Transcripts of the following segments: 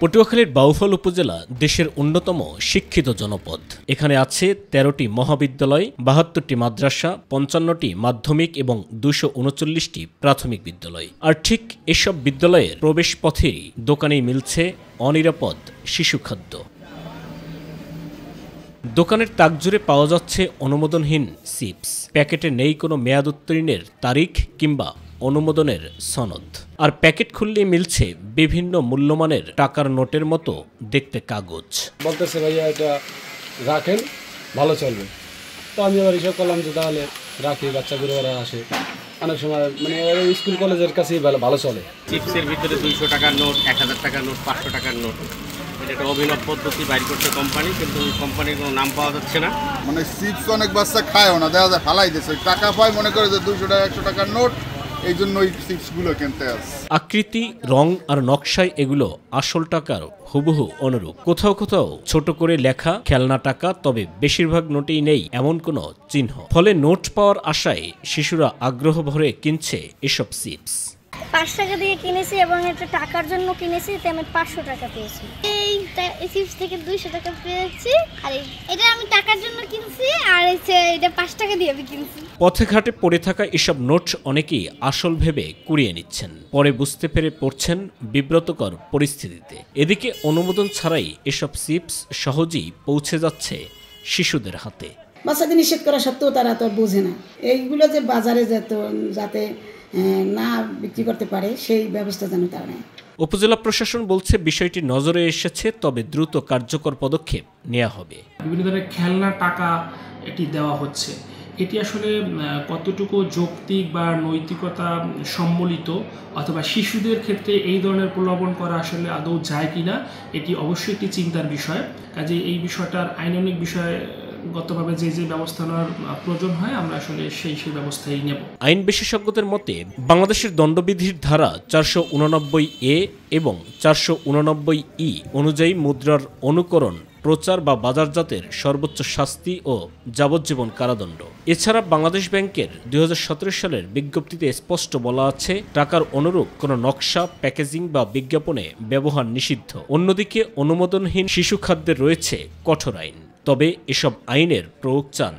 পটুয়াখালীর বাউফল উপজেলা দেশের অন্যতম শিক্ষিত জনপদ। এখানে আছে ১৩টি মহাবিদ্যালয়, ৭২টি মাদ্রাসা, ৫৫টি মাধ্যমিক এবং ২৩৯টি প্রাথমিক বিদ্যালয়। আর ঠিক এসব বিদ্যালয়ের প্রবেশপথেই দোকানেই মিলছে অনিরাপদ শিশুখাদ্য। দোকানের তাকজুড়ে পাওয়া যাচ্ছে অনুমোদনহীন চিপস। প্যাকেটে নেই কোনো মেয়াদ উত্তীর্ণের তারিখ কিংবা অনুমোদনের সনদ। আর প্যাকেট খুললেই মিলছে বিভিন্ন মূল্যমানের টাকার নোটের মতো দেখতে কাগজ। বলতেছে ভাইয়া এটা রাখেন, ভালো চলবে। তো আমি আবার হিসাব করলাম যে তাহলে রাখি, বাচ্চাগুলো ওরা আসে অনেক সময়, মানে স্কুল কলেজের কাছেই ভালো চলে। চিপসের ভিতরে ২০০ টাকার নোট, ১০০০ টাকার নোট, ৫০০ টাকার নোট, এটা একটা অভিনব পদ্ধতি বাইর করছে কোম্পানি, কিন্তু ওই কোম্পানির কোনো নাম পাওয়া যাচ্ছে না। মানে চিপস অনেক বাচ্চা খায়ও না, দেখা যায় ফালাই দিচ্ছে, টাকা পায় মনে করে যে ২০০ টাকা ১০০ টাকার নোট, এই জন্য ওই চিপসগুলো কিনতে আসে। আকৃতি, রং আর নকশায় এগুলো আসল টাকার হুবহু অনুরূপ। কোথাও কোথাও ছোট করে লেখা খেলনা টাকা, তবে বেশিরভাগ নোটেই নেই এমন কোনো চিহ্ন। ফলে নোট পাওয়ার আশায় শিশুরা আগ্রহ ভরে কিনছে এসব চিপস। ৫ টাকা দিয়ে কিনেছি এবং এটা টাকার জন্য কিনেছি, তো আমি 500 টাকা পেয়েছি। এই চিপস থেকে 200 টাকা পেয়েছি, আর এটা আমি টাকার জন্য কিনছি, আর এটা 5 টাকা দিয়ে আমি কিনছি। পথে ঘাটে পড়ে থাকা এসব নোট অনেকেই আসল ভেবে কুড়িয়ে নিচ্ছেন, পরে বুঝতে পেরে পড়ছেন বিব্রতকর পরিস্থিতিতে। এদিকে অনুমোদন ছাড়াই এসব চিপস সহজেই পৌঁছে যাচ্ছে শিশুদের হাতে। বাচ্চাদের নিষেধ করা সত্ত্বেও তারা তো বোঝে না। এইগুলো যে বাজারে যাতে না বিক্রি করতে পারে সেই ব্যবস্থা যেন তারা নেয়। উপজেলা প্রশাসন বলছে বিষয়টি নজরে এসেছে, তবে দ্রুত কার্যকর পদক্ষেপ নেওয়া হবে। বিভিন্ন ধরনের খেলনা টাকা এটি দেওয়া হচ্ছে, এটি আসলে কতটুকু যৌক্তিক বা নৈতিকতা সম্বলিত, অথবা শিশুদের ক্ষেত্রে এই ধরনের প্রলোভন করা আসলে আদৌ যায় কিনা, এটি অবশ্যই একটি চিন্তার বিষয়। কাজে এই বিষয়টার আইনানুগ বিষয়ে গতভাবে যে ব্যবস্থা নেওয়ার প্রয়োজন হয়, আমরা আসলে সেই ব্যবস্থাই নেব। আইন বিশেষজ্ঞদের মতে বাংলাদেশের দণ্ডবিধির ধারা 489A এবং 489E অনুযায়ী মুদ্রার অনুকরণ, প্রচার বা বাজারজাতের সর্বোচ্চ শাস্তি ও যাবজ্জীবন কারাদণ্ড। এছাড়া বাংলাদেশ ব্যাংকের ২০১৭ সালের বিজ্ঞপ্তিতে স্পষ্ট বলা আছে, টাকার অনুরূপ কোনো নকশা, প্যাকেজিং বা বিজ্ঞাপনে ব্যবহার নিষিদ্ধ। অন্যদিকে অনুমোদনহীন শিশু খাদ্যের রয়েছে কঠোর আইন। তবে এসব আইনের প্রয়োগ চান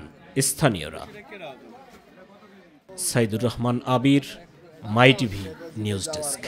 স্থানীয়রা। সাইদুর রহমান আবির, মাই টিভি নিউজ ডেস্ক।